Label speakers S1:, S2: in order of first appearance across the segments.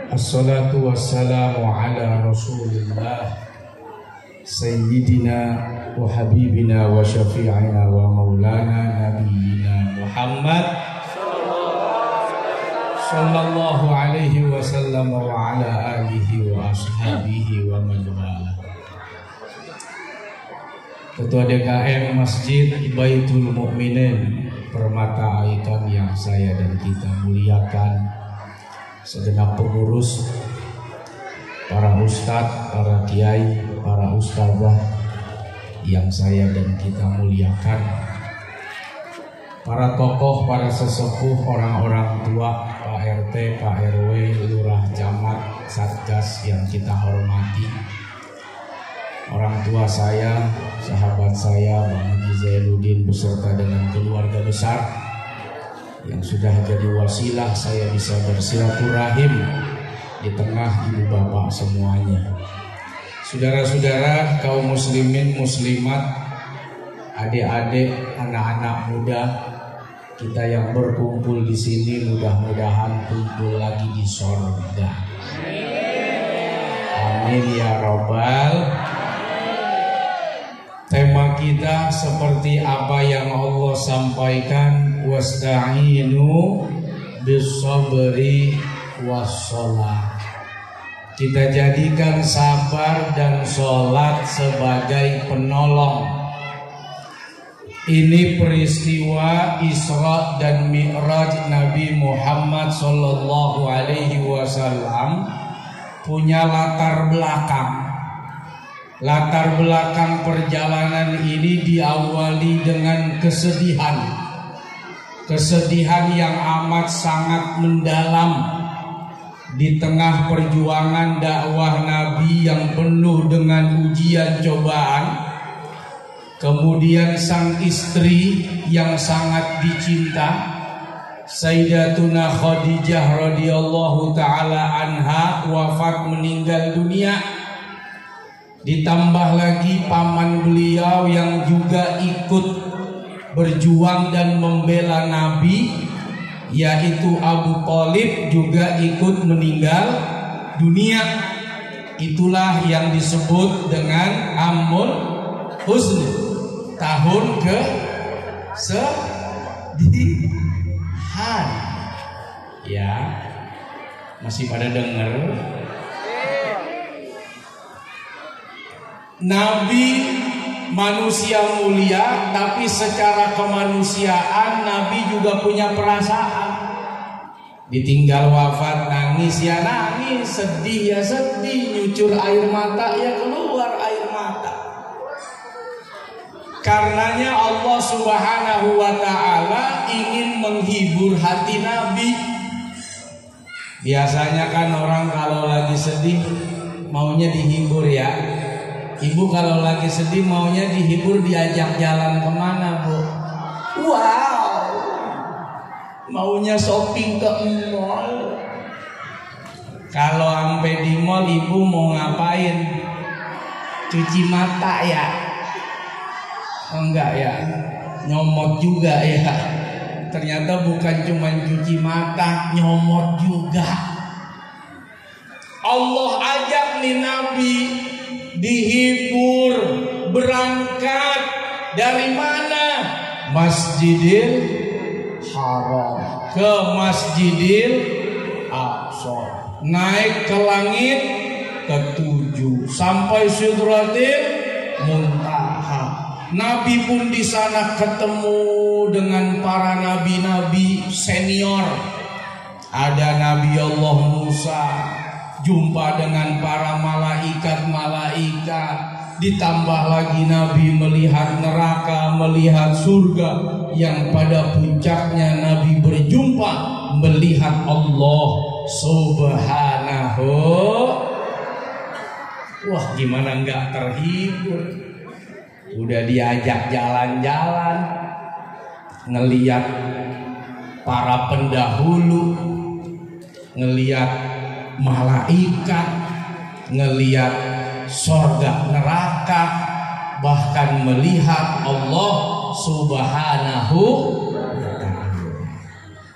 S1: Assalatu wassalamu ala rasulillah Sayyidina wa habibina wa syafi'ina wa maulana nabiyina Muhammad sallallahu alaihi wasallam wa ala alihi wa ashabihi wa man wala. Ketua DKM Masjid Baitul Mukminin Permata Aitan yang saya dan kita muliakan, segenap pengurus, para ustadz, para kiai, para ustazah yang saya dan kita muliakan, para tokoh, para sesepuh, orang-orang tua, Pak RT, Pak RW, Lurah, Camat, Satgas yang kita hormati, orang tua saya, sahabat saya, Bang Haji Zainuddin beserta dengan keluarga besar yang sudah jadi wasilah saya bisa bersilaturahim di tengah ibu bapak semuanya. Saudara-saudara kaum muslimin muslimat, adik-adik, anak-anak muda kita yang berkumpul di sini, mudah-mudahan kumpul lagi di surga. Amin ya robbal. Tema kita seperti apa yang Allah sampaikan, wasta'inu bis-sabri was-shalah. Kita jadikan sabar dan sholat sebagai penolong. Ini peristiwa Isra dan Mi'raj Nabi Muhammad sallallahu alaihi wasallam punya latar belakang. Latar belakang perjalanan ini diawali dengan kesedihan. Kesedihan yang amat sangat mendalam di tengah perjuangan dakwah Nabi yang penuh dengan ujian cobaan. Kemudian sang istri yang sangat dicinta, Sayyidatuna Khadijah radhiyallahu taala anha wafat meninggal dunia. Ditambah lagi paman beliau yang juga ikut berjuang dan membela Nabi, yaitu Abu Thalib, juga ikut meninggal dunia. Itulah yang disebut dengan Amul Huzn, tahun kesedihan. Ya, masih pada dengar? Nabi manusia mulia, tapi secara kemanusiaan Nabi juga punya perasaan. Ditinggal wafat nangis ya nangis, sedih ya sedih, nyucur air mata ya keluar air mata. Karenanya Allah Subhanahu wa ta'ala ingin menghibur hati Nabi. Biasanya kan orang kalau lagi sedih maunya dihibur ya. Ibu kalau lagi sedih maunya dihibur, diajak jalan kemana bu? Wow, maunya shopping ke mall. Kalau sampai di mall ibu mau ngapain? Cuci mata ya? Enggak ya, nyomot juga ya. Ternyata bukan cuma cuci mata, nyomot juga. Allah ajak nih Nabi dihibur, berangkat dari mana? Masjidil Haram ke Masjidil Aqsa, naik ke langit ke-7 sampai Sidratil Muntaha. Nabi pun di sana ketemu dengan para nabi-nabi senior. Ada Nabi Allah Musa, jumpa dengan para malaikat-malaikat. Ditambah lagi Nabi melihat neraka, melihat surga, yang pada puncaknya Nabi berjumpa melihat Allah Subhanahu. Wah, gimana enggak terhibur? Udah diajak jalan-jalan, ngelihat para pendahulu, ngelihat malaikat, ngelihat surga neraka, bahkan melihat Allah Subhanahu wa ta'ala.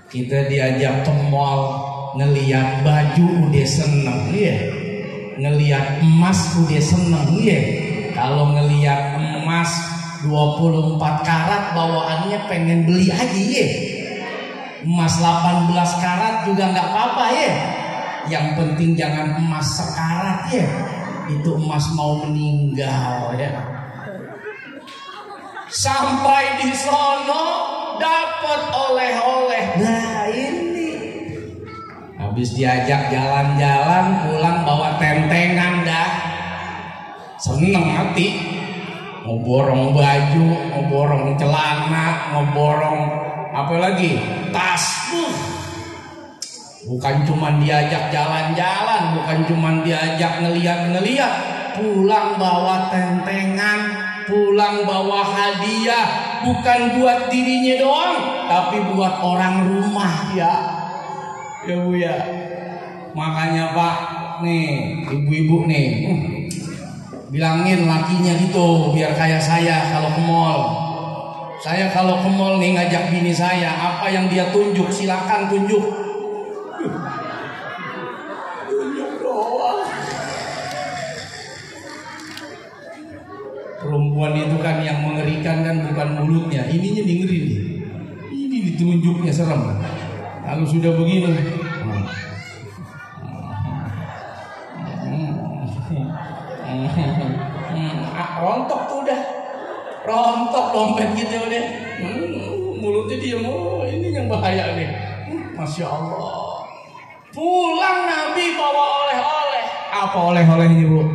S1: Kita diajak ke mall, ngeliat baju udah seneng ya, ngeliat emas udah seneng ya. Kalau ngeliat emas 24 karat bawaannya pengen beli aja ya. Emas 18 karat juga nggak apa-apa ya. Yang penting jangan emas sekarat ya. Itu emas mau meninggal ya. Sampai di sono dapat oleh-oleh. Nah ini habis diajak jalan-jalan pulang bawa tentengan dah. Seneng hati. Mau borong baju, mau borong celana, mau borong apa lagi? Tas. Bukan cuma diajak jalan-jalan, bukan cuma diajak ngeliat-ngeliat, pulang bawa tentengan, pulang bawa hadiah, bukan buat dirinya doang, tapi buat orang rumah ya. Ya Bu ya. Makanya Pak, nih ibu-ibu nih, bilangin lakinya gitu, biar kayak saya kalau ke mall. Saya kalau ke mall nih ngajak bini saya, apa yang dia tunjuk silakan tunjuk. Tunjuk doang. Perempuan itu kan yang mengerikan kan bukan mulutnya, ininya dengerin nih. Ini ditunjuknya serem. Kalau sudah begini, rontok tuh udah, rontok dompet gitu udah. Mulutnya dia mau, ini yang bahaya nih. Masya Allah. Pulang Nabi bawa oleh-oleh. Apa oleh-olehnya Bu?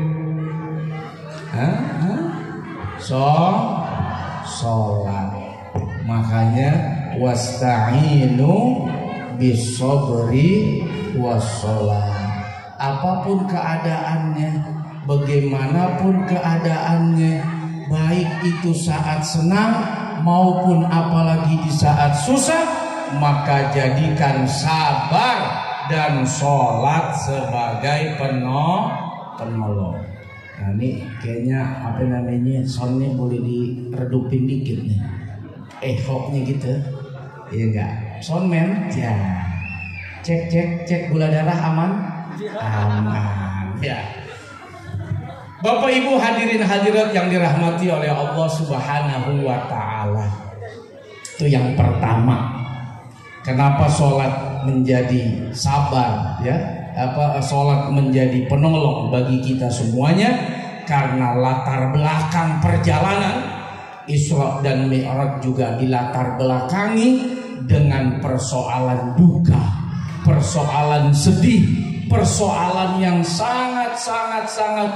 S1: Sholat. Makanya wasta'inu bisobri wassalat. Apapun keadaannya, bagaimanapun keadaannya, baik itu saat senang maupun apalagi di saat susah, maka jadikan sabar dan sholat sebagai penolong. Nah ini kayaknya apa namanya, soundnya boleh diredupin dikit nih, hoknya gitu, iya enggak? Soundman, ya. Cek gula darah aman, ya. Bapak Ibu hadirin hadirat yang dirahmati oleh Allah Subhanahu wa Ta'ala. Itu yang pertama. Kenapa sholat menjadi sabar ya? Sholat menjadi penolong bagi kita semuanya? Karena latar belakang perjalanan Isra dan Mi'raj juga dilatar belakangi dengan persoalan duka, persoalan sedih, persoalan yang sangat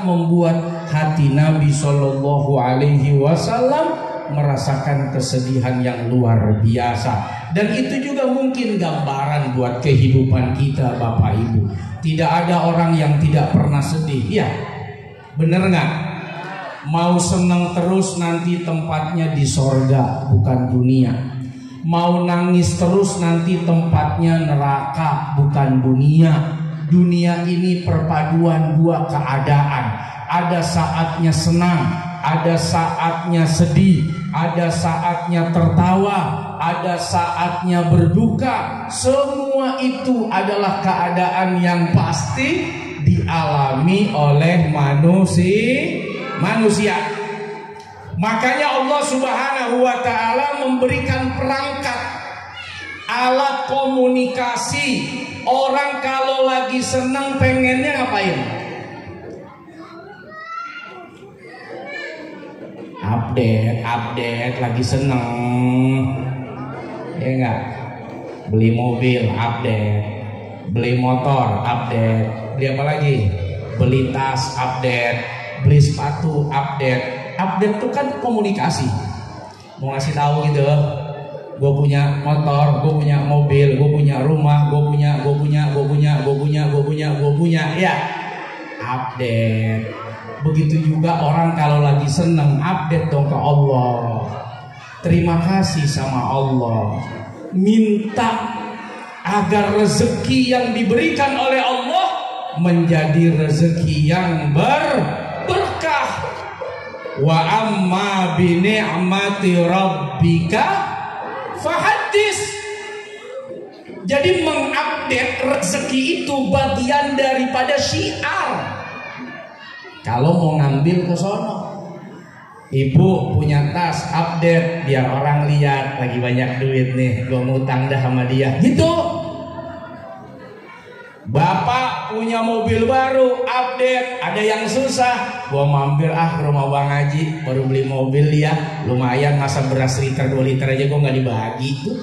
S1: membuat hati Nabi Shallallahu Alaihi Wasallam merasakan kesedihan yang luar biasa. Dan itu juga mungkin gambaran buat kehidupan kita Bapak Ibu. Tidak ada orang yang tidak pernah sedih, ya bener nggak? Mau senang terus nanti tempatnya di sorga bukan dunia. Mau nangis terus nanti tempatnya neraka bukan dunia. Dunia ini perpaduan dua keadaan. Ada saatnya senang, ada saatnya sedih, ada saatnya tertawa, ada saatnya berduka. Semua itu adalah keadaan yang pasti dialami oleh manusia. Makanya Allah Subhanahu wa Ta'ala memberikan perangkat, alat komunikasi. Orang kalau lagi senang pengennya ngapain? Update lagi seneng, ya enggak? Beli mobil update, beli motor update, beli apa lagi? Beli tas update, beli sepatu update. Update itu kan komunikasi, mau ngasih tahu gitu, gue punya motor, gue punya mobil, gue punya rumah, gue punya, ya update. Begitu juga orang kalau lagi seneng update dong ke Allah, terima kasih sama Allah, minta agar rezeki yang diberikan oleh Allah menjadi rezeki yang berkah. Wa amma bi ni'mati rabbika fahaddis. Jadi mengupdate update rezeki itu bagian daripada syiar. Kalau mau ngambil ke sono, ibu punya tas update biar orang lihat lagi banyak duit nih, gua ngutang dah sama dia gitu. Bapak punya mobil baru update, ada yang susah, gua mampir ke rumah Bang Haji, baru beli mobil dia, lumayan, masa beras liter 2 liter aja gua nggak dibagi.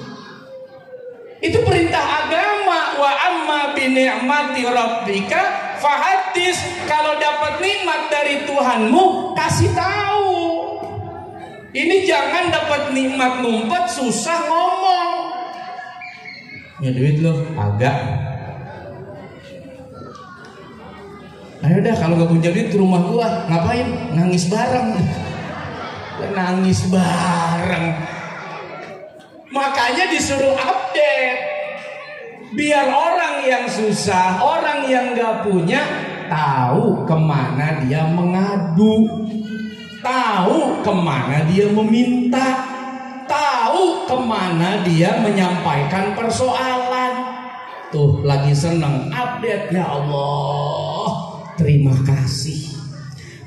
S1: Itu perintah agama. Wa amma bi ni'mati rabbika fahaddis. Kalau dapat nikmat dari Tuhanmu, kasih tahu. Ini jangan dapat nikmat ngumpet, susah ngomong. Ya duit lo agak. Ayo dah, kalau gak punya duit ke rumah gua, ngapain? Nangis bareng. Nangis bareng. Makanya disuruh update, biar orang yang susah, orang yang gak punya, tahu kemana dia mengadu, tahu kemana dia meminta, tahu kemana dia menyampaikan persoalan. Tuh lagi seneng update, ya Allah, terima kasih.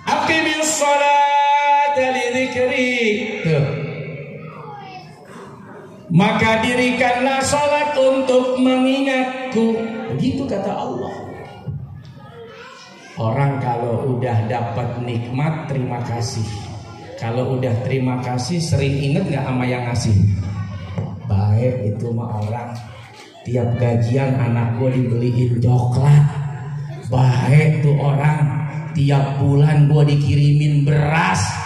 S1: Aqimis sholata li dzikri. Tuh. Maka dirikanlah salat untuk mengingatku. Begitu kata Allah. Orang kalau udah dapat nikmat terima kasih. Kalau udah terima kasih sering inget nggak sama yang ngasih? Baik itu mah orang. Tiap gajian anak gue dibeliin coklat. Baik tuh orang. Tiap bulan gue dikirimin beras.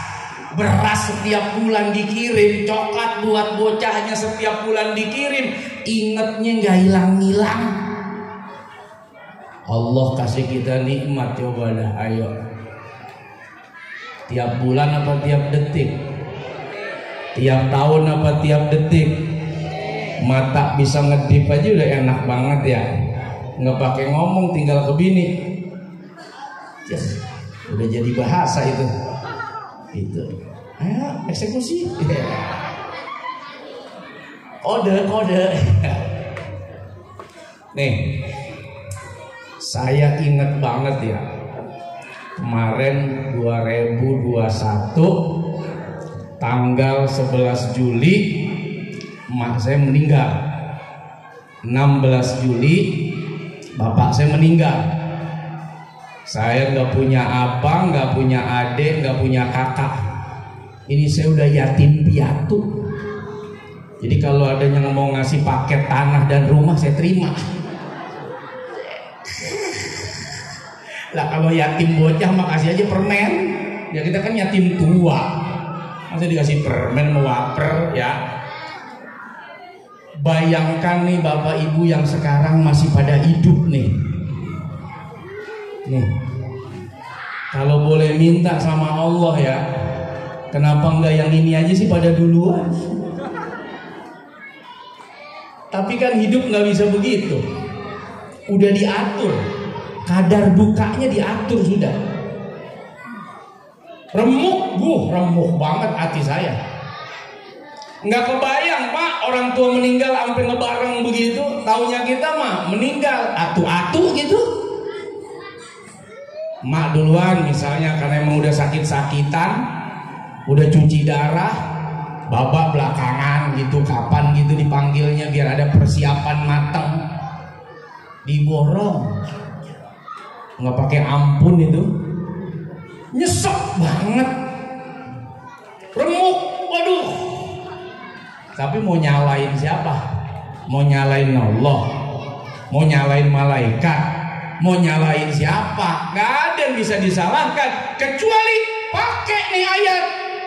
S1: Beras setiap bulan dikirim. Coklat buat bocahnya setiap bulan dikirim. Ingatnya gak hilang-hilang. Allah kasih kita nikmat, coba dah, ayo. Tiap bulan apa tiap detik? Tiap tahun apa tiap detik? Mata bisa ngedip aja udah enak banget ya. Nggak pakai ngomong, tinggal ke bini. Yes, udah jadi bahasa itu. Itu. Ayo eksekusi. Kode. Nih, saya inget banget ya. Kemarin 2021 tanggal 11 Juli emak saya meninggal. 16 Juli bapak saya meninggal. Saya nggak punya abang, nggak punya adik, nggak punya kakak. Ini saya udah yatim piatu. Jadi kalau ada yang mau ngasih paket tanah dan rumah saya terima. Lah kalau yatim bocah makasih aja permen. Ya kita kan yatim tua. Masa dikasih permen mau waper ya. Bayangkan nih bapak ibu yang sekarang masih pada hidup nih. Nih. Kalau boleh minta sama Allah ya. Kenapa enggak yang ini aja sih pada duluan? Tapi kan hidup nggak bisa begitu. Udah diatur. Kadar dukanya diatur sudah. Remuk banget hati saya. Nggak kebayang Pak, orang tua meninggal sampai ngebareng begitu. Taunya kita mah meninggal atu-atu gitu. Mak duluan misalnya karena emang udah sakit-sakitan, udah cuci darah, bapak belakangan gitu. Kapan gitu dipanggilnya biar ada persiapan matang. Diborong. Nggak pakai ampun itu, nyesek banget, remuk, waduh. Tapi mau nyalain siapa? Mau nyalain Allah? Mau nyalain malaikat? Mau nyalain siapa? Nggak ada yang bisa disalahkan kecuali pakai nih ayat,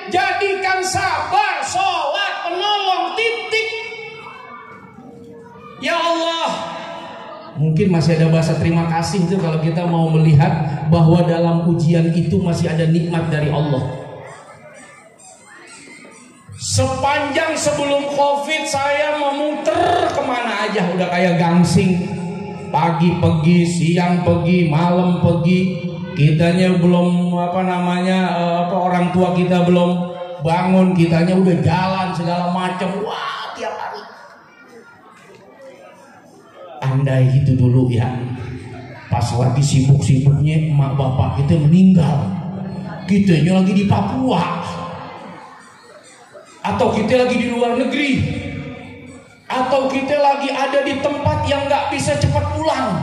S1: jadikan sabar, sholat, penolong, titik. Ya Allah. Mungkin masih ada bahasa terima kasih itu kalau kita mau melihat bahwa dalam ujian itu masih ada nikmat dari Allah. Sepanjang sebelum COVID saya memuter kemana aja udah kayak gangsing. Pagi pergi, siang pergi, malam pergi. Kitanya belum orang tua kita belum bangun, kitanya udah jalan segala macam. Wah, tiap hari. andai itu dulu ya, pas lagi sibuk-sibuknya emak bapak kita meninggal, kitanya lagi di Papua, atau kita lagi di luar negeri, atau kita lagi ada di tempat yang nggak bisa cepat pulang,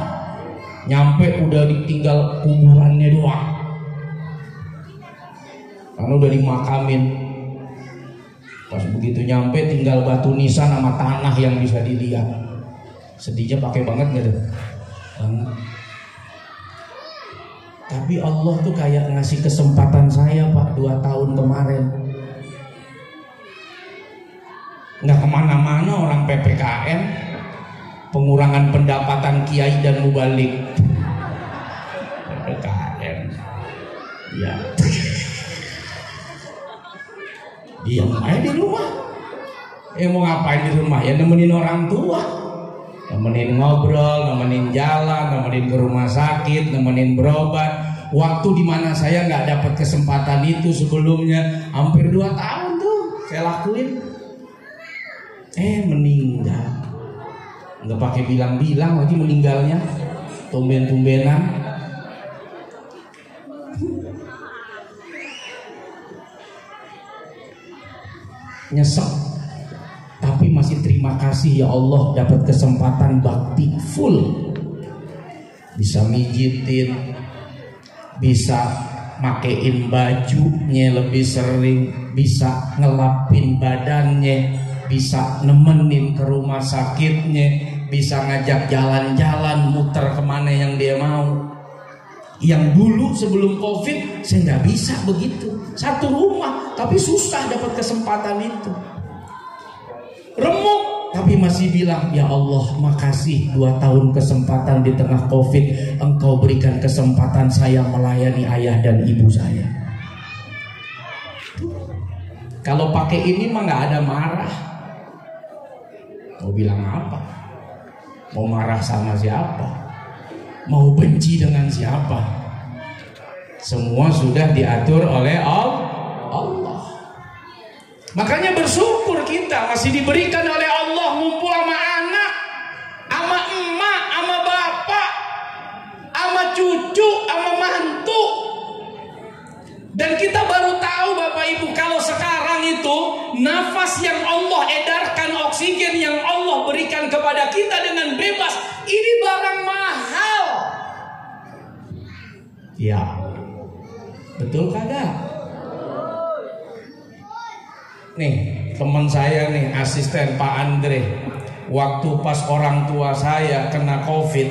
S1: nyampe udah ditinggal kuburannya doang, karena udah dimakamin. Pas begitu nyampe tinggal batu nisan sama tanah yang bisa dilihat. Sedihnya pakai banget gak tuh? Banget. Tapi Allah tuh kayak ngasih kesempatan saya Pak 2 tahun kemarin. Nggak kemana-mana orang PPKN, pengurangan pendapatan kiai dan mubalik. PPKN, ya. Diam aja di rumah. Mau ngapain di rumah? Ya nemenin orang tua, nemenin ngobrol, nemenin jalan, nemenin ke rumah sakit, nemenin berobat. Waktu dimana saya nggak dapat kesempatan itu sebelumnya, hampir 2 tahun tuh saya lakuin. Meninggal, nggak pakai bilang-bilang lagi meninggalnya, tumben-tumbenan. Nyesek, tapi masih terima kasih ya Allah dapat kesempatan bakti full, bisa mijitin, bisa makein bajunya lebih sering, bisa ngelapin badannya, bisa nemenin ke rumah sakitnya, bisa ngajak jalan-jalan muter kemana yang dia mau. Yang dulu sebelum COVID saya nggak bisa begitu, satu rumah tapi susah dapat kesempatan itu. Remuk tapi masih bilang ya Allah makasih 2 tahun kesempatan di tengah COVID Engkau berikan kesempatan saya melayani ayah dan ibu saya. Kalau pakai ini mah nggak ada marah. Mau bilang apa? Mau marah sama siapa? Mau benci dengan siapa? Semua sudah diatur oleh Allah. Makanya bersyukur kita masih diberikan oleh Allah ngumpul sama anak, sama emak, sama bapak, sama cucu, sama mantu. Dan kita baru tahu Bapak Ibu kalau sekarang itu nafas yang Allah edarkan, oksigen yang Allah berikan kepada kita dengan bebas, ini barang mahal. Ya, betul kagak? Nih teman saya nih, asisten Pak Andre, waktu pas orang tua saya kena COVID,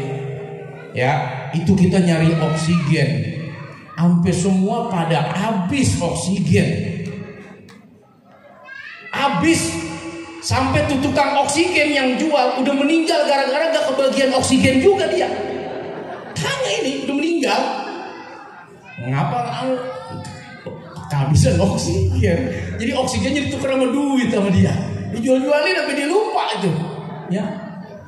S1: ya itu kita nyari oksigen, sampai semua pada habis oksigen, habis sampai tuh tukang oksigen yang jual udah meninggal gara-gara gak kebagian oksigen juga dia. Tanya ini udah meninggal. Ngapa kehabisan oksigen? Jadi oksigennya ditukar sama duit sama dia, dijual-jualin sampai dia lupa itu.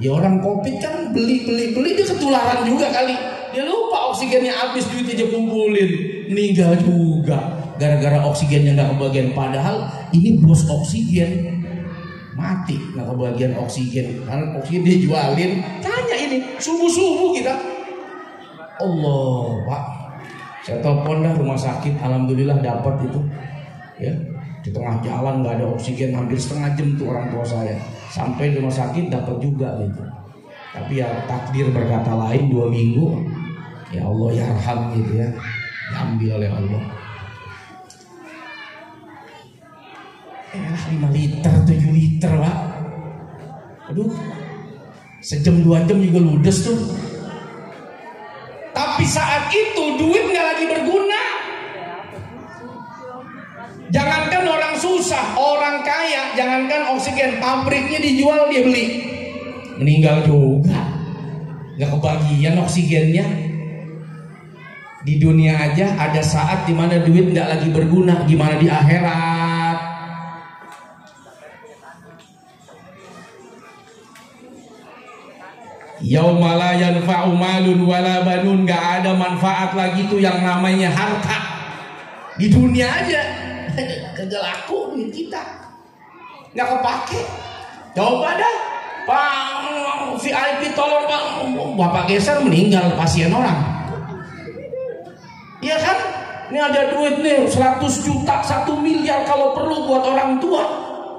S1: Ya orang COVID kan beli dia ketularan juga kali. Dia lupa oksigennya habis, duitnya aja kumpulin, meninggal juga gara-gara oksigennya nggak kebagian. Padahal ini bos oksigen mati nggak kebagian oksigen karena oksigen dia jualin. Tanya ini subuh kita, Allah Pak. Saya telepon dah rumah sakit, alhamdulillah dapat itu. Ya, di tengah jalan nggak ada oksigen, hampir setengah jam tuh orang tua saya. Sampai di rumah sakit dapat juga gitu. Tapi ya takdir berkata lain, 2 minggu. Ya Allah ya arham gitu ya, diambil oleh Allah. 5 liter, 7 liter Pak. Aduh, sejam 2 jam juga ludes tuh. Tapi saat itu duit nggak lagi berguna. Jangankan orang susah, orang kaya, jangankan oksigen, pabriknya dijual dia beli, meninggal juga, nggak kebagian oksigennya. Di dunia aja ada saat dimana duit nggak lagi berguna, gimana di akhirat? Yauma la yanfa'u malun wala banun, gak ada manfaat lagi tuh yang namanya harta. Di dunia aja kagak laku duit kita, nggak kepake. Coba dah Pak VIP tolong Pak, Bapak geser meninggal pasien orang. Iya kan? Ini ada duit nih 100 juta, 1 miliar kalau perlu buat orang tua.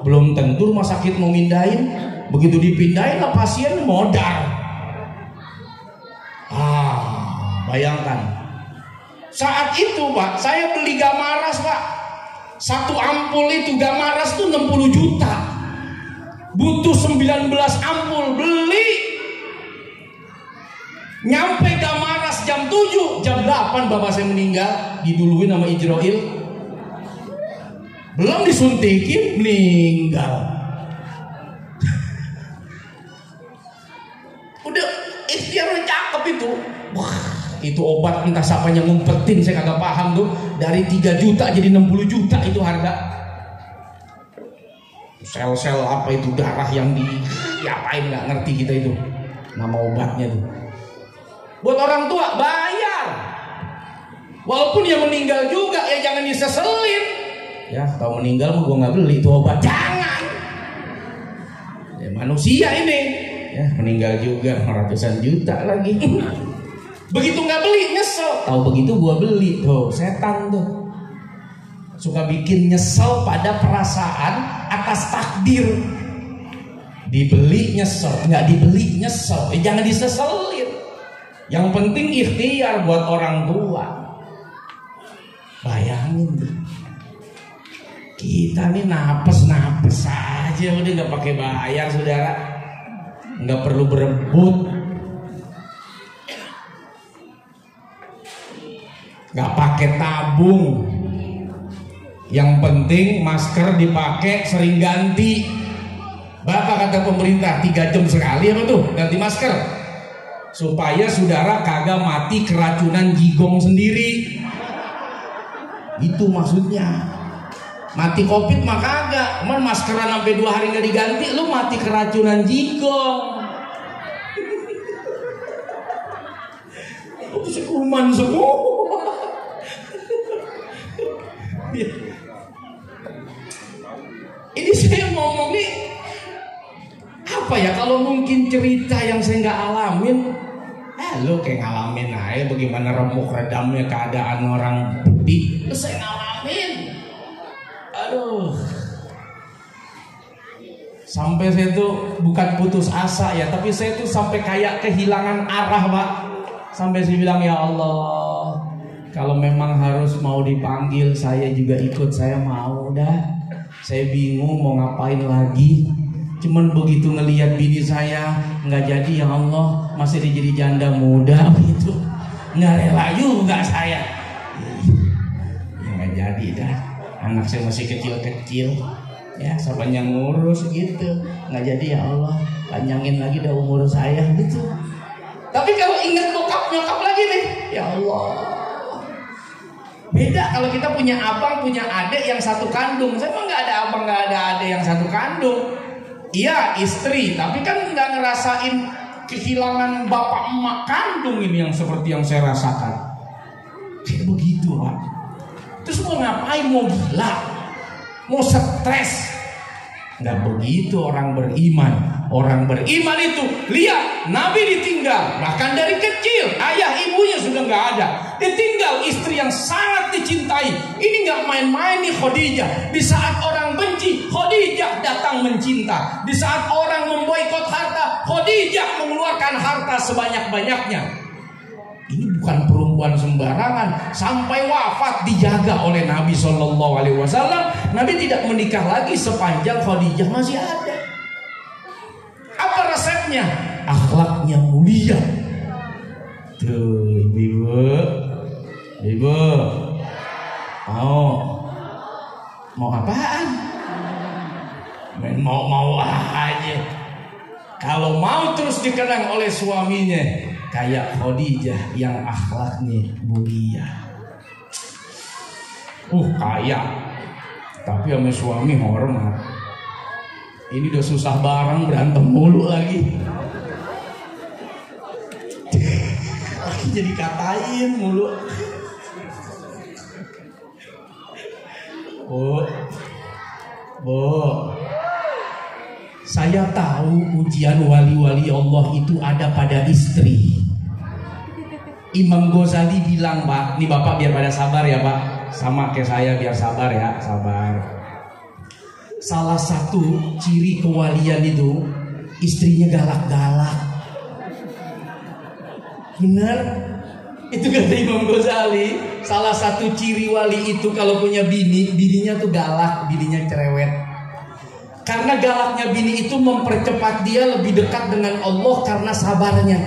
S1: Belum tentu rumah sakit mau mindahin. Begitu dipindahin lah pasien modal. Bayangkan. Saat itu Pak, saya beli Gamaras Pak. Satu ampul itu Gamaras tuh 60 juta. Butuh 19 ampul, beli. Nyampe Gamaras jam 7, jam 8 bapak saya meninggal, diduluin sama Ijroil. Belum disuntikin, meninggal. Udah ikhtiar cakep itu. Wah, itu obat entah siapanya ngumpetin, saya kagak paham tuh. Dari 3 juta jadi 60 juta itu harga. Sel-sel apa itu darah yang diapain nggak ngerti kita itu. Nama obatnya tuh. Buat orang tua bayar. Walaupun dia meninggal juga ya jangan diseselin. Ya kalau meninggal gua nggak beli itu obat, jangan. Ya, manusia ini ya meninggal juga ratusan juta lagi. Begitu nggak beli nyesel. Tahu begitu gua beli tuh setan tuh. Suka bikin nyesel pada perasaan atas takdir. Dibeli nyesel, nggak dibeli nyesel. Jangan diseselin. Yang penting ikhtiar buat orang tua. Bayangin tuh. Kita nih napes aja udah nggak pakai bayar saudara. Nggak perlu berebut. Nggak pakai tabung. Yang penting masker dipakai sering ganti. Bapak kata pemerintah 3 jam sekali apa tuh ganti masker, supaya saudara kagak mati keracunan jigong sendiri. Itu maksudnya. Mati covid mah kagak, cuman maskeran sampai 2 hari nggak diganti, lu mati keracunan jigong. Itu kuman semua. Ini saya ngomong nih apa ya, kalau mungkin cerita yang saya nggak alamin, lo kayak ngalamin aja bagaimana remuk redamnya keadaan orang putih. Saya ngalamin, aduh, sampai saya tuh bukan putus asa ya, tapi saya tuh sampai kayak kehilangan arah Pak. Sampai saya bilang ya Allah, kalau memang harus mau dipanggil saya juga ikut, saya mau dah. Saya bingung mau ngapain lagi. Cuman begitu ngelihat bini saya nggak jadi ya Allah, masih jadi janda muda gitu, nggak rela juga saya. Ya nggak jadi dah. Anak saya masih kecil-kecil. Ya siapa yang ngurus gitu. Nggak jadi ya Allah, panjangin lagi dah umur saya gitu. Tapi kalau ingat bokap nyokap lagi nih, ya Allah. Beda kalau kita punya abang, punya adik yang satu kandung. Saya mah nggak ada abang, nggak ada adik yang satu kandung. Iya istri, tapi kan nggak ngerasain kehilangan bapak emak kandung ini yang seperti yang saya rasakan. Kayak begitu Pak. Terus mau ngapain? Mau gila? Mau stres? Nggak begitu orang beriman. Orang beriman itu lihat Nabi ditinggal, bahkan dari kecil ayah ibunya sudah nggak ada, ditinggal istri yang sangat dicintai. Ini nggak main-main nih Khadijah. Di saat orang benci, Khadijah datang mencinta. Di saat orang memboikot harta, Khadijah mengeluarkan harta sebanyak-banyaknya. Ini bukan perempuan sembarangan. Sampai wafat dijaga oleh Nabi SAW. Nabi tidak menikah lagi sepanjang Khadijah masih ada. Apa resepnya? Akhlaknya mulia. Tuh ibu mau apaan? Main mau aja. Kalau mau terus dikenang oleh suaminya kayak Khadijah yang akhlaknya mulia. Kaya tapi sama suami hormat. Ini udah susah bareng, berantem mulu lagi. Jadi katain mulu. Bu, Saya tahu ujian wali-wali Allah itu ada pada istri. Imam Ghazali bilang, Pak, nih Bapak biar pada sabar ya Pak, sama kayak saya biar sabar ya, sabar. Salah satu ciri kewalian itu istrinya galak-galak. Benar? Itu kata Imam Ghazali. Salah satu ciri wali itu kalau punya bini, bininya tuh galak, bininya cerewet. Karena galaknya bini itu mempercepat dia lebih dekat dengan Allah karena sabarnya.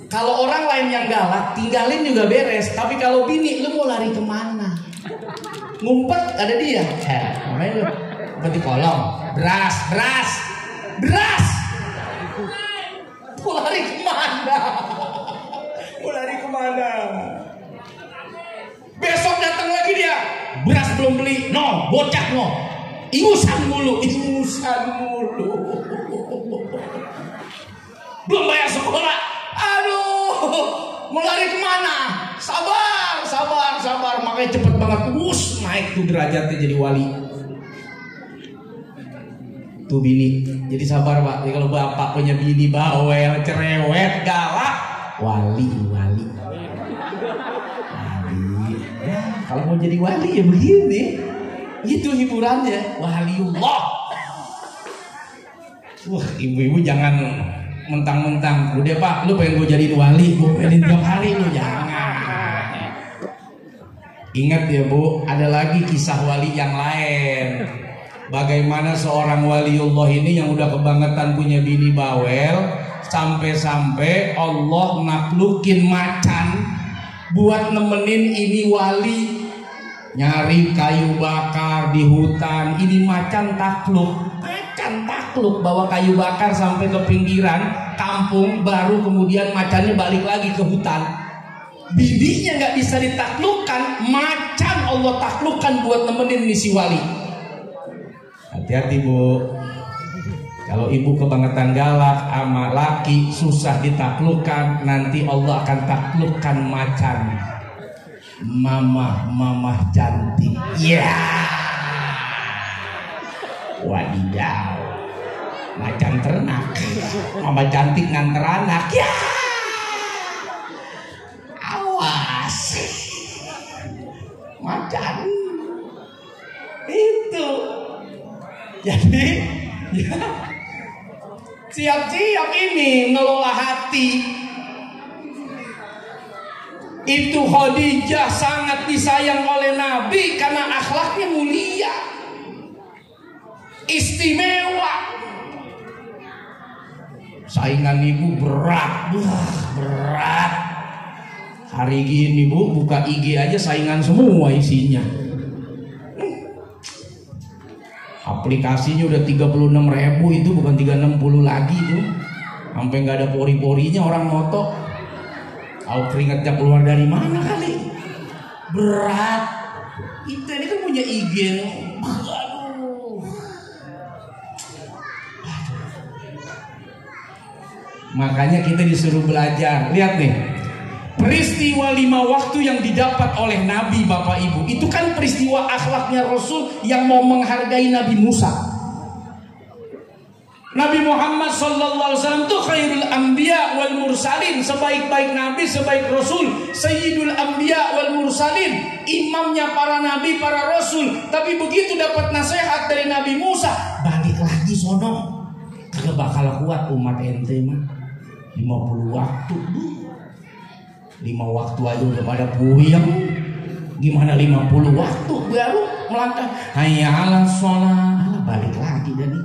S1: Kalau orang lain yang galak, tinggalin juga beres. Tapi kalau bini, lu mau lari kemana? Ngumpet ada dia. Ngapain lu? Ngumpet di kolong. Beras. Mau lari kemana? Besok datang lagi dia. Beras belum beli. No, bocah no. Ingusan mulu. Belum bayar sekolah. Aduh, mau lari kemana? Sabar. Makanya cepet banget naik tuh derajatnya jadi wali. Tuh bini. Jadi sabar Pak. Jadi kalau bapak punya bini bawel, cerewet, galak, wali. Ya, kalau mau jadi wali ya begini. Itu hiburannya, waliullah. Wah, ibu-ibu jangan mentang-mentang udah Pak, lu pengen gue jadiin wali, gue pengen tiap hari, lu jangan. Ingat ya Bu, ada lagi kisah wali yang lain. Bagaimana seorang waliullah ini yang udah kebangetan punya bini bawel, sampai-sampai Allah naklukin macan buat nemenin ini wali. Nyari kayu bakar di hutan, ini macan takluk bawa kayu bakar sampai ke pinggiran kampung, baru kemudian macannya balik lagi ke hutan. Bininya nggak bisa ditaklukkan, macan Allah taklukkan buat nemenin nih si wali. Hati-hati Bu, kalau ibu kebangetan galak sama laki susah ditaklukkan, nanti Allah akan taklukkan macan. Mama cantik. Ya. Wadidaw. Macan ternak. Mama cantik nganter anak. Ya. Awas. Macan. Itu. Jadi ya, siap-siap ini ngelola hati. Itu Khadijah sangat disayang oleh Nabi karena akhlaknya mulia, istimewa. Saingan ibu berat. Hari gini Bu, buka IG aja saingan semua isinya. Aplikasinya udah 36.000, itu bukan 360 lagi tuh. Sampai nggak ada pori-porinya orang moto. Tahu keringatnya keluar dari mana kali? Berat. Itu ini kan punya IG. Aduh. Makanya kita disuruh belajar. Lihat nih, peristiwa 5 waktu yang didapat oleh Nabi Bapak Ibu, itu kan peristiwa akhlaknya Rasul yang mau menghargai Nabi Musa. Nabi Muhammad SAW itu khairul anbiya wal mursalin, sebaik-baik nabi, sebaik rasul, sayyidul anbiya wal mursalin, imamnya para nabi, para rasul. Tapi begitu dapat nasihat dari Nabi Musa, balik lagi sono, kagak bakal kuat umat ente mah. 50 waktu, 5 waktu aja udah pada puyeng, gimana 50 waktu baru melangkah hayya 'alas shalah, balik lagi dari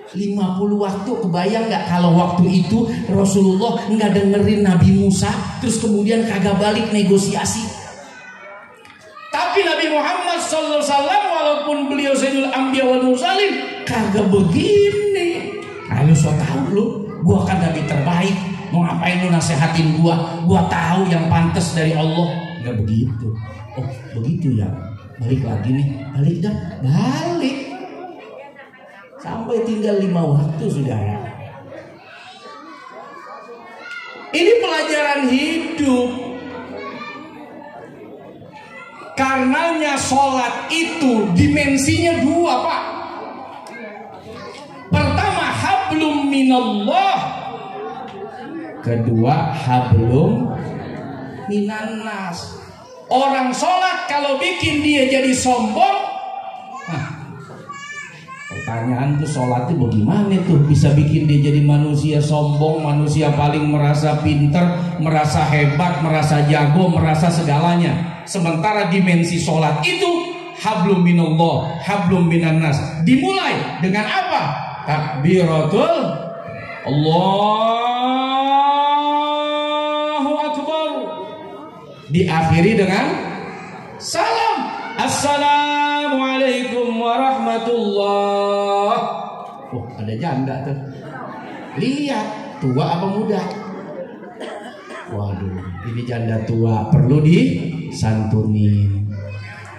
S1: 50 waktu. Kebayang nggak kalau waktu itu Rasulullah nggak dengerin Nabi Musa, terus kemudian kagak balik negosiasi. Tapi Nabi Muhammad SAW walaupun beliau Sayyidul Anbiya wal Mursalin kagak begini. Lu so tahu lu, gua kan Nabi terbaik, mau ngapain lu nasehatin gua tahu yang pantas dari Allah. Nggak begitu. Oh begitu ya, balik lagi nih, balik. Sampai tinggal 5 waktu saudara. Ini pelajaran hidup. Karenanya sholat itu dimensinya 2 Pak. Pertama minallah. Kedua, hablum minannas. Orang sholat kalau bikin dia jadi sombong, pertanyaan tuh sholatnya bagaimana tuh bisa bikin dia jadi manusia sombong, manusia paling merasa pinter, merasa hebat, merasa jago, merasa segalanya. Sementara dimensi sholat itu hablum minallah, hablum minannas. Dimulai dengan apa? Takbiratul Allahu Akbar. Diakhiri dengan salam. Assalamualaikum warahmatullah. Oh, ada janda tuh. Lihat, tua apa muda? Waduh, ini janda tua perlu disantunin.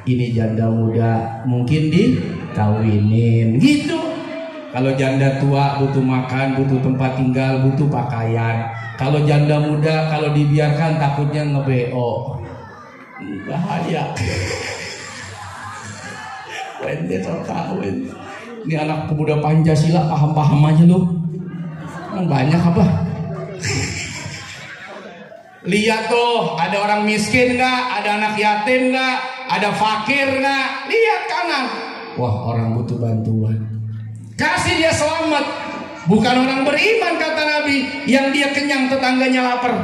S1: Ini janda muda mungkin dikawinin gitu. Kalau janda tua butuh makan, butuh tempat tinggal, butuh pakaian. Kalau janda muda kalau dibiarkan takutnya nge-BO. Bahaya. Wende kawin. Ini anak pemuda Pancasila paham-paham aja lu. Banyak apa? Lihat tuh, ada orang miskin nggak? Ada anak yatim nggak? Ada fakir nggak? Lihat kanan. Wah, orang butuh bantuan. Kasih dia selamat. Bukan orang beriman kata Nabi, yang dia kenyang tetangganya lapar.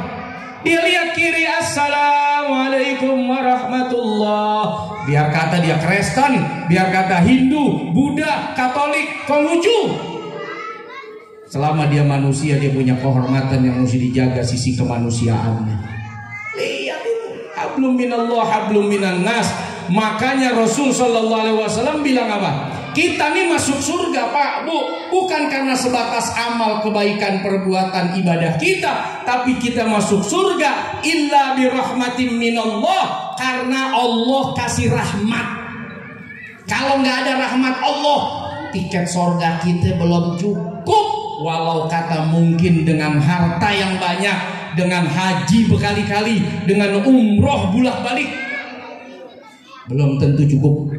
S1: Dia lihat kiri, assalamualaikum warahmatullah. Biar kata dia Kristen, biar kata Hindu, Buddha, Katolik, Konghucu. Selama dia manusia, dia punya kehormatan yang mesti dijaga sisi kemanusiaannya. Lihat itu, hablum minallah, hablum minannas. Makanya Rasul sallallahu alaihi wasallam bilang apa? Kita nih masuk surga Pak Bu, bukan karena sebatas amal kebaikan perbuatan ibadah kita, tapi kita masuk surga illa birahmatin minallah, karena Allah kasih rahmat. Kalau nggak ada rahmat Allah, tiket surga kita belum cukup. Walau kata mungkin dengan harta yang banyak, dengan haji berkali-kali, dengan umroh bolak-balik, belum tentu cukup.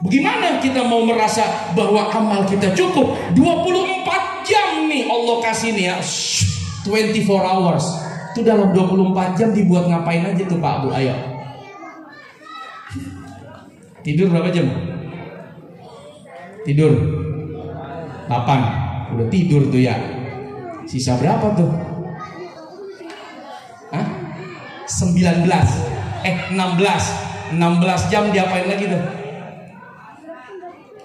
S1: Bagaimana kita mau merasa bahwa amal kita cukup? 24 jam nih Allah kasih nih ya, 24 hours. Itu dalam 24 jam dibuat ngapain aja tuh Pak Bu? Ayo. Tidur berapa jam? Tidur 8. Udah tidur tuh ya. Sisa berapa tuh? Hah? 19. 16 jam diapain lagi tuh?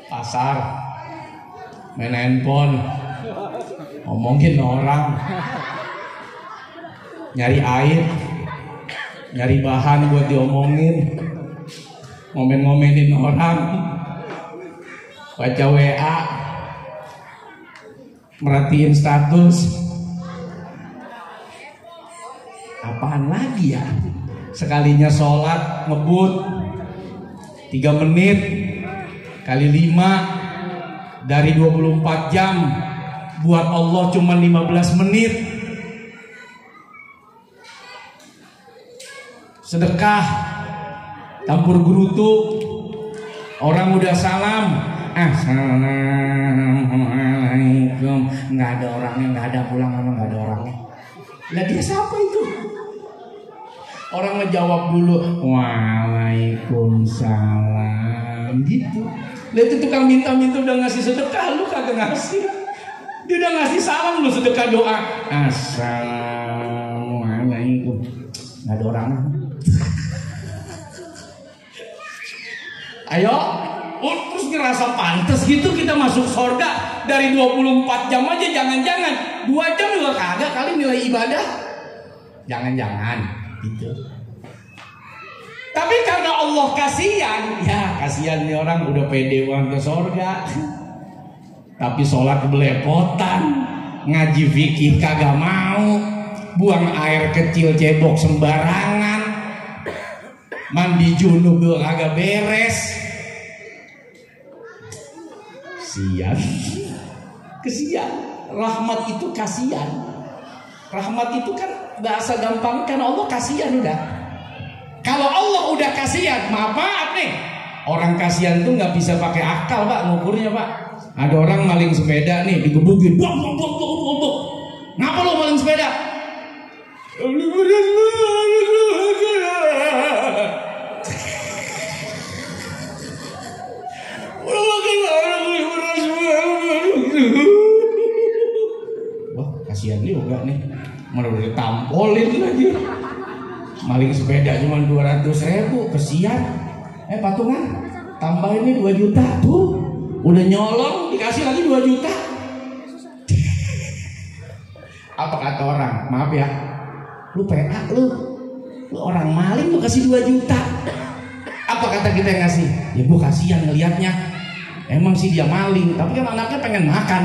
S1: Pasar, main handphone, ngomongin orang, nyari air, nyari bahan buat diomongin, ngomen-ngomenin orang, baca WA, merhatiin status. Apaan lagi ya? Sekalinya sholat ngebut 3 menit kali 5 dari 24 jam, buat Allah cuma 15 menit. Sedekah campur gerutu, orang udah salam, assalamualaikum, nggak ada orangnya, nggak ada pulang, nggak ada orangnya. Lah dia siapa itu? Orang ngejawab dulu, waalaikumsalam, gitu. Lihat itu tukang minta-minta udah ngasih sedekah, lu kagak ngasih. Dia udah ngasih salam, lu sedekah doa, assalamualaikum, nggak ada orang. Ayo, terus ngerasa pantas gitu kita masuk surga dari 24 jam aja, jangan-jangan 2 jam juga kagak kali nilai ibadah. Jangan-jangan gitu. Tapi karena Allah kasihan, ya kasihan nih orang udah pede banget ke surga. Tapi sholat belepotan, ngaji fikih kagak mau, buang air kecil cebok sembarangan, mandi junub kagak beres. Kasihan, kasihan. Rahmat itu kasihan. Rahmat itu kan bahasa gampang, kan Allah kasihan udah. Kalau Allah udah kasihan, maaf nih, orang kasihan tuh nggak bisa pakai akal Pak ngukurnya Pak. Ada orang maling sepeda nih, digebukin, bok. Ngapa lo maling sepeda? Wah, kasihan juga nih, malah udah ditampolin lagi. Maling sepeda cuma 200.000, kesian. Patungan, tambah ini 2 juta tuh, udah nyolong dikasih lagi 2 juta. Apa kata orang? Maaf ya, lu PA lu orang maling lu kasih 2 juta. Apa kata kita yang ngasih? Ya gua kasihan ngelihatnya. Emang sih dia maling, tapi kan anaknya pengen makan,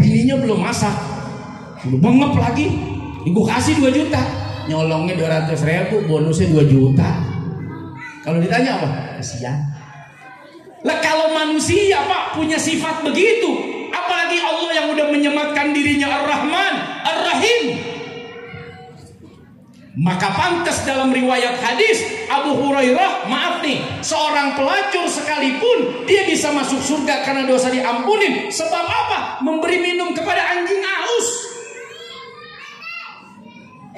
S1: bininya belum masak, udah bengep lagi. Gua kasih 2 juta, nyolongnya 200.000, bonusnya 2 juta. Kalau ditanya apa? Kasihan. Lah kalau manusia Pak punya sifat begitu, apalagi Allah yang udah menyematkan dirinya Ar-Rahman, Ar-Rahim. Maka pantas dalam riwayat hadis Abu Hurairah, maaf nih, seorang pelacur sekalipun dia bisa masuk surga karena dosa diampunin. Sebab apa? Memberi minum kepada anjing aus.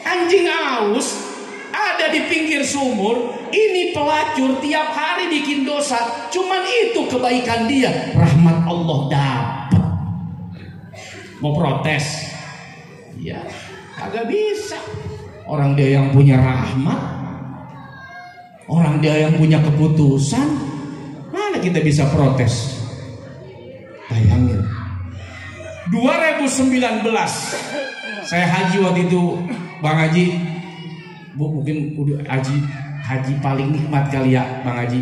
S1: Anjing aus ada di pinggir sumur. Ini pelacur tiap hari bikin dosa, cuman itu kebaikan dia, rahmat Allah dapat. Mau protes? Ya, kagak bisa. Orang dia yang punya rahmat, orang dia yang punya keputusan, mana kita bisa protes? Bayangin 2019 saya haji waktu itu, Bang Haji, Bu, mungkin udah haji paling nikmat kali ya Bang Haji.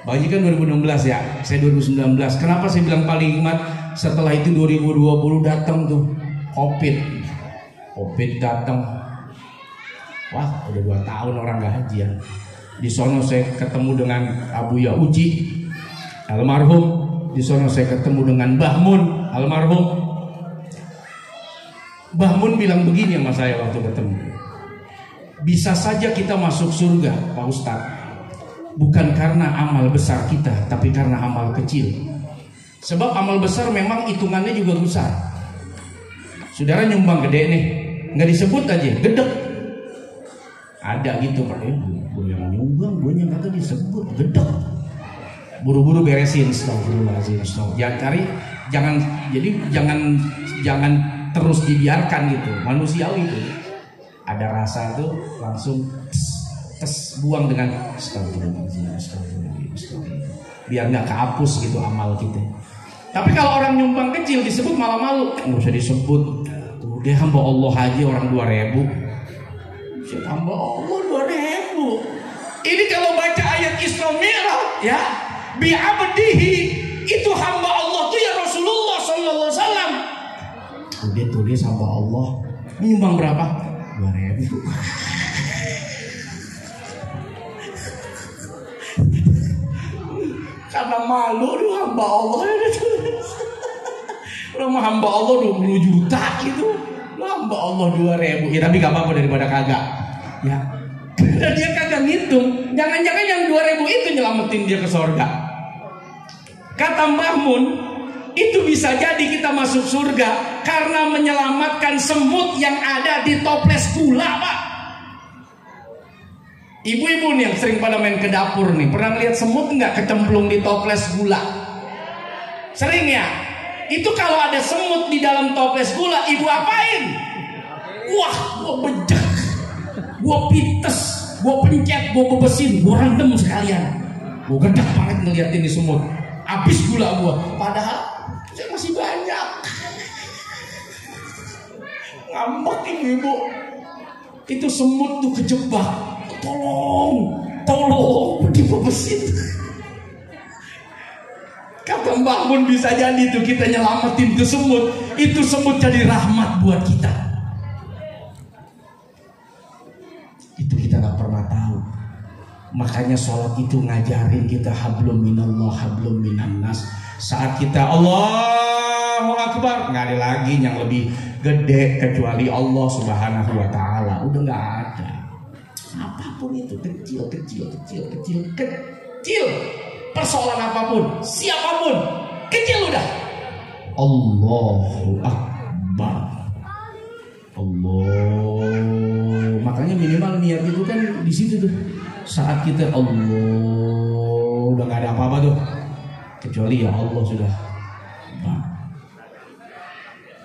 S1: Bang Haji kan 2016 ya, saya 2019. Kenapa saya bilang paling nikmat? Setelah itu 2020 datang tuh Covid datang. Wah, udah 2 tahun orang gak hajian. Di sono saya ketemu dengan Abu Yauji almarhum. Di sono saya ketemu dengan Mbah Mun almarhum. Mbah Mun bilang begini sama saya waktu ketemu. Bisa saja kita masuk surga, Pak Ustadz, bukan karena amal besar kita, tapi karena amal kecil. Sebab amal besar memang hitungannya juga besar. Saudara nyumbang gede nih, nggak disebut aja, gedek. Ada gitu Pak, gue yang nyumbang, gue yang kata disebut, gedek. Buru-buru beresin, astagfirullahaladzim. Jangan terus dibiarkan gitu, manusiawi itu. Ada rasa tuh langsung buang dengan astagfirullahaladzim. Biar nggak kehapus gitu amal kita. Tapi kalau orang nyumbang kecil disebut malah malu, nggak usah disebut. Tuh dia hamba Allah haji orang 2.000. Hamba Allah 2.000. Ini kalau baca ayat Isra Mi'raj ya, bi'abdihi, itu hamba Allah tuh ya Rasulullah sallallahu alaihi wasallam. Dia tulis hamba Allah. Nyumbang berapa? 2.000. Karena malu lu hamba Allah. Lu hamba Allah 20 juta gitu. Lu hamba Allah 2.000. Ya tapi gak apa-apa daripada kagak. Ya. Dan dia kagak ngitung. Jangan-jangan yang 2.000 itu nyelamatin dia ke surga. Kata Mbah Mun, itu bisa jadi kita masuk surga karena menyelamatkan semut yang ada di toples gula, Pak. Ibu-ibu nih yang sering pada main ke dapur nih, pernah lihat semut nggak kecemplung di toples gula? Sering ya? Itu kalau ada semut di dalam toples gula, ibu apain? Wah, gua bejek, gua pites, gua pencet, gua bebesin, gua rendem sekalian. Gua gedek banget ngeliat ini semut. Habis gula gua, padahal saya masih banyak. Ngambek ibu-ibu. Itu semut tuh kejebak. Tolong dibebesin. Kata Mbah Mun bisa jadi tuh kita nyelamatin tuh semut. Itu semut jadi rahmat buat kita. Itu kita gak pernah tahu. Makanya sholat itu ngajarin kita hablum minallah, hablum minannas. Saat kita Allahu Akbar, nggak ada lagi yang lebih gede kecuali Allah Subhanahu wa Ta'ala. Udah nggak ada. Apapun itu kecil. Persoalan apapun, siapapun, kecil udah. Allahu Akbar. Allah. Makanya minimal niat itu kan di situ tuh. Saat kita Allah, udah nggak ada apa-apa tuh, kecuali ya Allah sudah.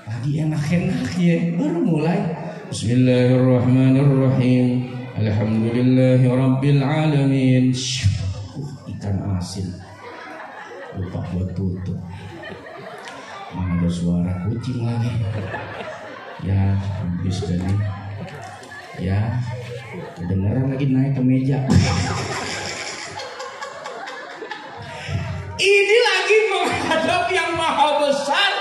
S1: Lagi enak-enak ya, baru mulai. Bismillahirrahmanirrahim. Alhamdulillahirabbil alamin. Ikan asin. Lupa buat tutup. Mana ada suara kucing lagi. Ya, habis tadi. Ya, kedengaran lagi naik ke meja. Ini lagi menghadap yang maha besar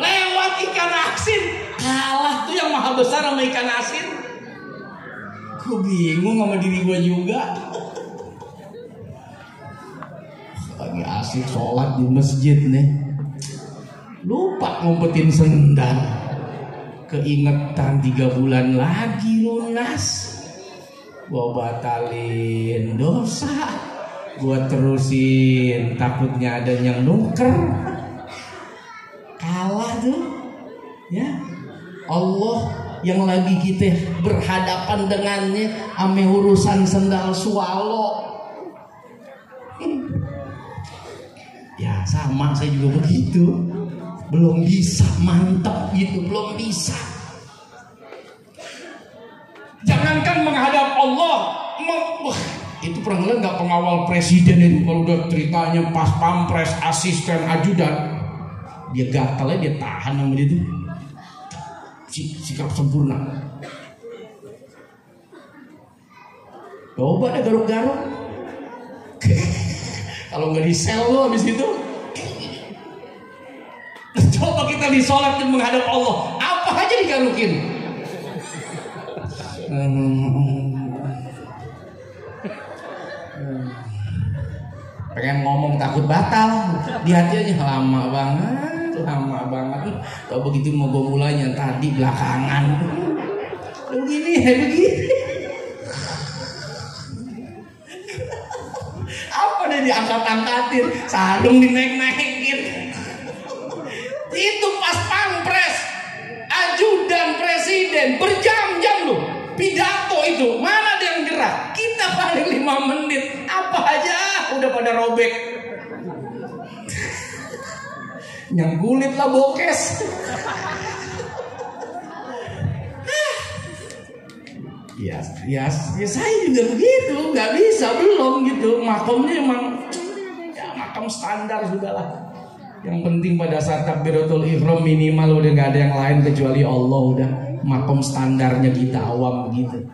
S1: lewat ikan asin. Kalah tuh yang maha besar sama ikan asin. Gue bingung sama diri gue juga. Lagi asik sholat di masjid nih, lupa ngumpetin sendal. Keingetan 3 bulan lagi lunas. Gue batalin dosa, gue terusin, takutnya ada yang nuker. Kalah tuh ya. Allah yang lagi kita berhadapan dengannya ame urusan sendal swallow. Ya sama, saya juga begitu. Belum bisa mantap gitu, belum bisa. Jangankan menghadap Allah, itu pernah ngeliat nggak pengawal presiden itu kalau udah ceritanya pas pampres, asisten, ajudan, dia gatalnya dia tahan sama dia tuh. Sikap sempurna. Coba deh garuk-garuk. Kalau nggak di sel lo habis itu. Coba kita di sholat dan menghadap Allah, apa aja digarukin. Pengen ngomong takut batal, di hati aja lama banget. Kalau begitu mau gue mulainya tadi belakangan. Begini. Apa deh diangkat-angkatin, sarung dinaik-naikin. Itu pas pampres, ajudan presiden berjam-jam loh pidato itu, mana ada yang gerak? Kita paling 5 menit, apa aja udah pada robek. Yang kulit lah bokes. Ya saya juga begitu, nggak bisa belum gitu. Makomnya emang ya makom standar sudahlah. Yang penting pada saat takbiratul ihram minimal udah nggak ada yang lain kecuali Allah, udah makom standarnya kita awam begitu.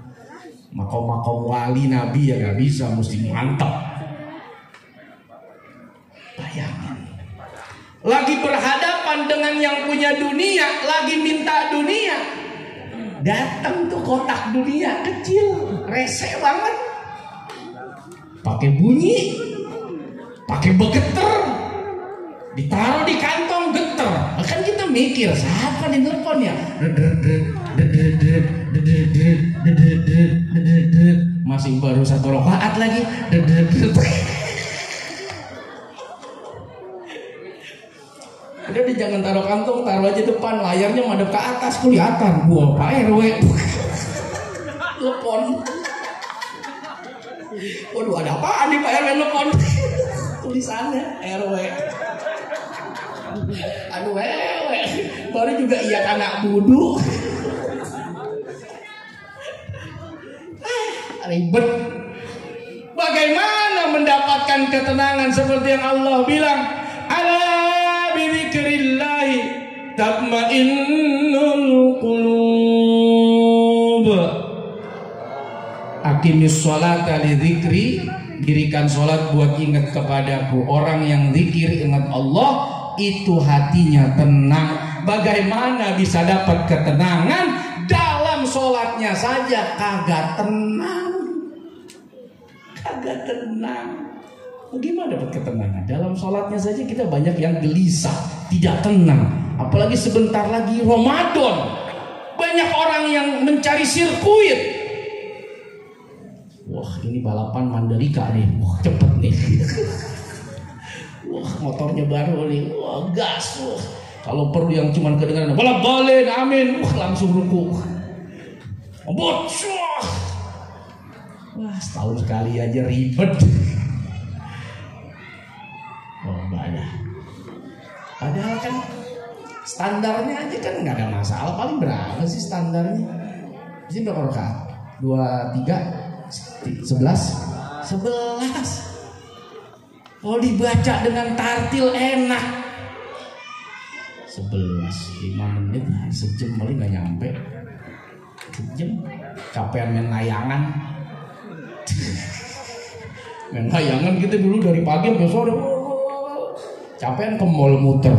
S1: Makom wali nabi ya nggak bisa, mesti mantap. Bayangin. Lagi berhadapan dengan yang punya dunia, lagi minta dunia. Datang tuh kotak dunia kecil, rese banget. Pakai bunyi, pakai begeter, ditaruh di kantong geter. Kan kita mikir, siapa nih telepon ya? Masih baru 1 rakaat lagi. Udah deh, jangan taruh kantong, taruh aja depan, layarnya madep ke atas, kelihatan. Wah, Pak RW telepon. Waduh, ada apaan nih Pak RW telepon? Tulisannya RW. Aduh, RW. Baru juga iya anak budu. Ribet. Bagaimana mendapatkan ketenangan seperti yang Allah bilang? Ala bidzikrillahi tatmainnul qulub. Aqimis sholata lidzikri, dirikan sholat buat ingat kepadaku. Orang yang zikir ingat Allah, itu hatinya tenang. Bagaimana bisa dapat ketenangan? Dalam sholatnya saja kagak tenang. Bagaimana dapat ketenangan? Dalam sholatnya saja kita banyak yang gelisah, tidak tenang. Apalagi sebentar lagi Ramadan, banyak orang yang mencari sirkuit. Wah, ini balapan Mandalika nih, wah cepet nih. Wah, motornya baru nih, wah gas. Wah. Kalau perlu yang cuman kedengaran bolak-balik amin, langsung ruku. Bocor. Wah, setahun sekali aja ribet. Oh, banyak. Padahal kan standarnya aja kan nggak ada masalah. Paling berapa sih standarnya? Di sini berapa rakaat? 2, 3, 11. Kalau dibaca dengan tartil enak. 5 menit, sejam paling nggak nyampe. Sejam, capean main layangan. Main layangan kita dulu dari pagi sampai sore. Capean ke mall muter.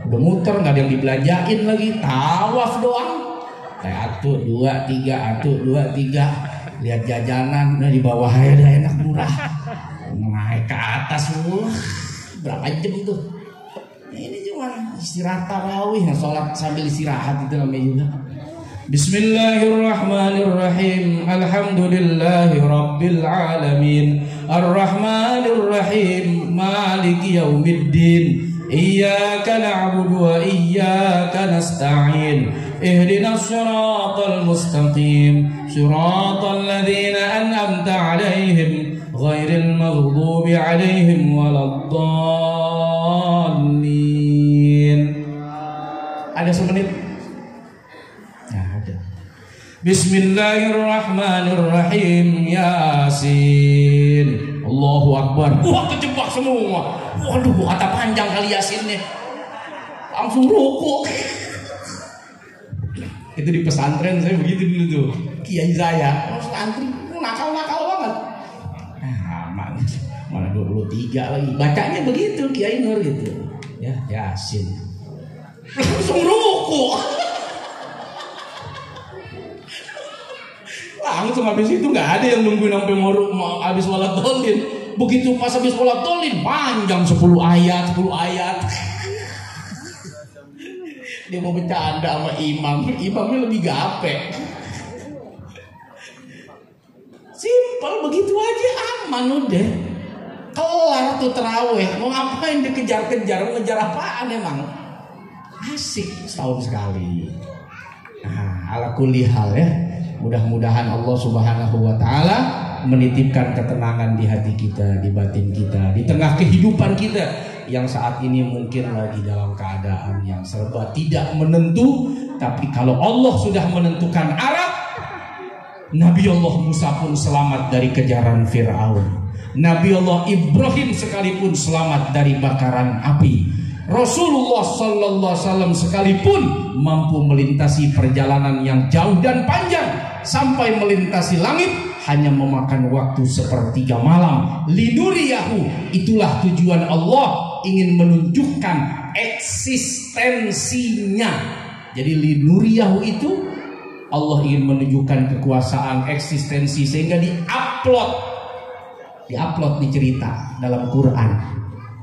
S1: Udah muter nggak ada yang dibelanjain lagi, tawaf doang. Kayak 1, 2, 3, 1, 2, 3. Lihat jajanan, udah di bawah aja udah enak murah. Naik ke atas berapa jam tuh? Ini cuma istirahat tarawih, sholat sambil istirahat itu namanya juga. Bismillahirrahmanirrahim. Alhamdulillahi rabbil alamin. Ar-Rahmanirrahim. Maliki yaumiddin. Iyyaka na'budu wa iyyaka nasta'in. Ihdinas siratal mustaqim. Siratal ladzina an'amta 'alaihim ghairil maghdubi 'alaihim waladdallin. Ada semenit? Nah, ada. Bismillahirrahmanirrahim. Yasin. Allahu Akbar. Wah, kejebak semua. Waduh, kata panjang kali Yasinnya. Langsung ruku. Itu di pesantren saya begitu dulu tuh. Kiai saya, santri nakal-nakal banget. Mana 23 lagi. Bacanya begitu Kiai Nur gitu. Ya, Yasin. Langsung ruku. Langsung habis itu nggak ada yang nungguin sampai mau habis waladhdallin. Begitu pas habis waladhdallin panjang 10 ayat. Dia mau bercanda sama imamnya lebih gape. Simpel begitu aja, aman udah. Kelar tuh terawih. Mau ngapain dikejar-kejar? Ngejar apaan emang? Asik setahun sekali. Nah, ala kulli hal ya. Mudah-mudahan Allah Subhanahu wa taala menitipkan ketenangan di hati kita, di batin kita, di tengah kehidupan kita yang saat ini mungkin lagi dalam keadaan yang serba tidak menentu. Tapi kalau Allah sudah menentukan arah, Nabi Allah Musa pun selamat dari kejaran Fir'aun. Nabi Allah Ibrahim sekalipun selamat dari bakaran api. Rasulullah Sallallahu Alaihi Wasallam sekalipun mampu melintasi perjalanan yang jauh dan panjang sampai melintasi langit hanya memakan waktu sepertiga malam. Linuriyahu, itulah tujuan Allah, ingin menunjukkan eksistensinya. Jadi linuriyahu itu Allah ingin menunjukkan kekuasaan, eksistensi, sehingga diupload di cerita dalam Quran,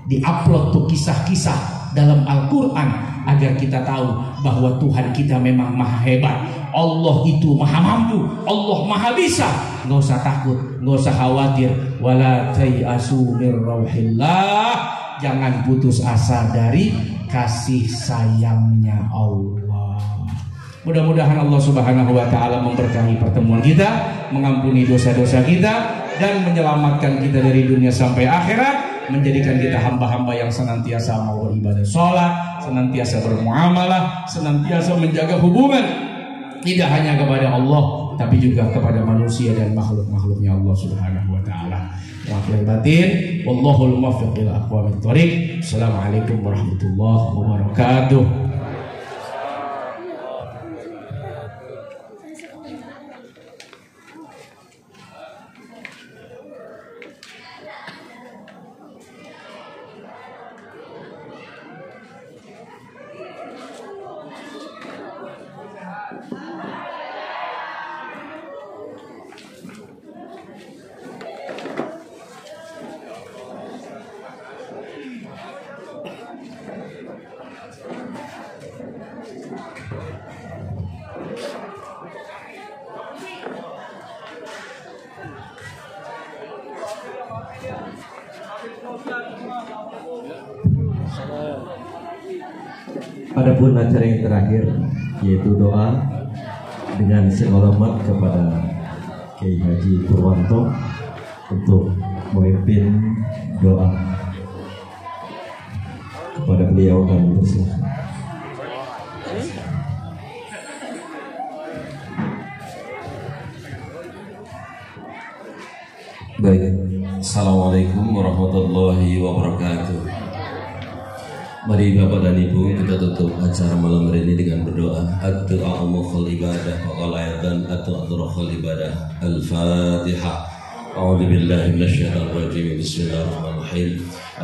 S1: diupload tuh kisah-kisah dalam Al-Quran agar kita tahu bahwa Tuhan kita memang maha hebat. Allah itu maha mampu, Allah maha bisa. Nggak usah takut, nggak usah khawatir. Wala tayasu mir rauhillah, jangan putus asa dari kasih sayangnya Allah. Mudah-mudahan Allah Subhanahu wa taala memberkahi pertemuan kita, mengampuni dosa-dosa kita, dan menyelamatkan kita dari dunia sampai akhirat, menjadikan kita hamba-hamba yang senantiasa mau beribadah sholat, senantiasa bermuamalah, senantiasa menjaga hubungan tidak hanya kepada Allah tapi juga kepada manusia dan makhluk-makhluknya Allah Subhanahu wa taala. Maaf lahir batin, wallahul muwaffiq ila aqwamit thoriq. Assalamualaikum warahmatullahi wabarakatuh.
S2: Adapun acara yang terakhir yaitu doa dengan hormat kepada Kiai Haji Purwanto untuk memimpin doa. Kepada beliau kami persilakan.
S3: Baik, Assalamualaikum warahmatullahi wabarakatuh. Mari Bapak dan Ibu kita tutup acara malam hari ini dengan berdoa. Ad-du'a mukhul ibadah wa qalayatan ad-du'a mukhul ibadah. Al-Fatihah. A'udzu billahi minasyaitonir rajim. Bismillahirrahmanirrahim.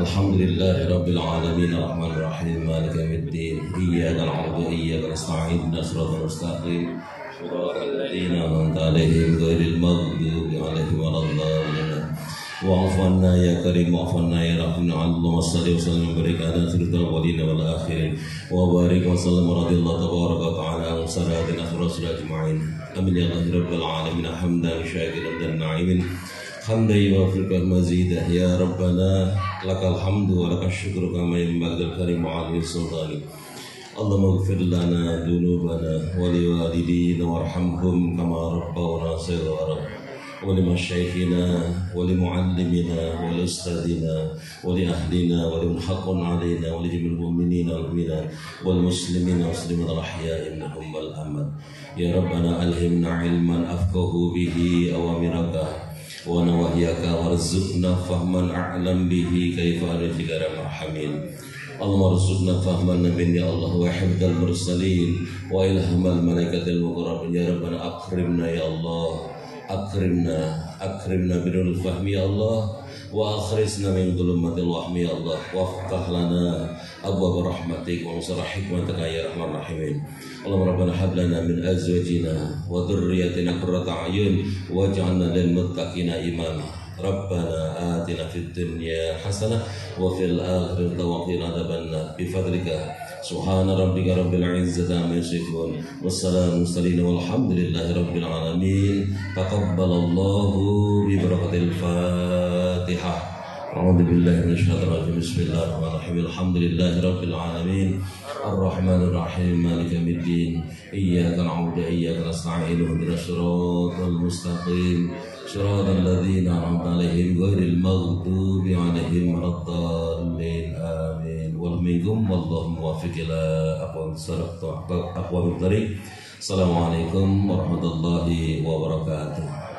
S3: Alhamdulillahi rabbil alamin arrahmanir rahim maliki yaumiddin. Iyyaka na'budu wa iyyaka nasta'in. Shiratal mustaqim. Shiratal ladzina an'amta 'alaihim ghairil maghdubi 'alaihim waladdallin. Wa'fu 'anna ya karim wa'fu 'anna ya rahim. Allahumma shalli wa sallim wa barik ala sayyidil awwalin wal akhirin wa barik wa sallim radhiyallahu tabaraka wa ta'ala an sayyidina rasul ajma'in. Amin ya rabbal alamin. Hamdan syakiran dan na'imin hamdan yuwafiqu mazidah ya rabbana lakal hamdu wa lakal syukru kama yanbaghi lil karim wa 'ali sultani. Allahumma ighfir lana dhunubana wa liwalidina warhamhum kama rabbawna shighara. ولمشايخنا ولمعلمنا ولأستاذنا ولأهلنا ولمن حق علينا ولجميع المؤمنين والمؤمنات والمسلمين والمسلمات الأحياء منهم والأموات يا ربنا ألهمنا علما أفقه به أوامرك ونواهيك وارزقنا فهما أعلم به كيف نرجيك يا مرحمين. اللهم ارزقنا فهم النبي يا الله وحفظ المرسلين وإلهام الملائكة المقربين يا ربنا أكرمنا يا الله أكرمنا بدون الفهم يا الله وأخرجنا من ظلمات الوهم يا الله وافتح لنا أبواب رحمتك وانصر حكمتك يا أرحم الراحمين. اللهم ربنا هب لنا من أزواجنا وذرياتنا قرة أعين واجعلنا للمتقين إماما. ربنا آتنا في الدنيا حسنة وفي الآخرة وقنا عذاب النار بفضلك. سبحان ربك رب العزة عما يصفون والسلام المرسلين والحمد لله رب العالمين. تقبل الله ببركة الفاتحة. أعوذ بالله من الشيطان الرجيم. بسم الله الرحمن الرحيم. الحمد لله رب العالمين الرحمن الرحيم مالك يوم الدين. إياك نعبد وإياك نستعين اهدنا الصراط المستقيم صراط الذين أنعمت عليهم غير المغضوب عليهم ولا الضالين آمين. والمنكم والله موافق إلى أقوام الطريق. السلام عليكم ورحمة الله وبركاته.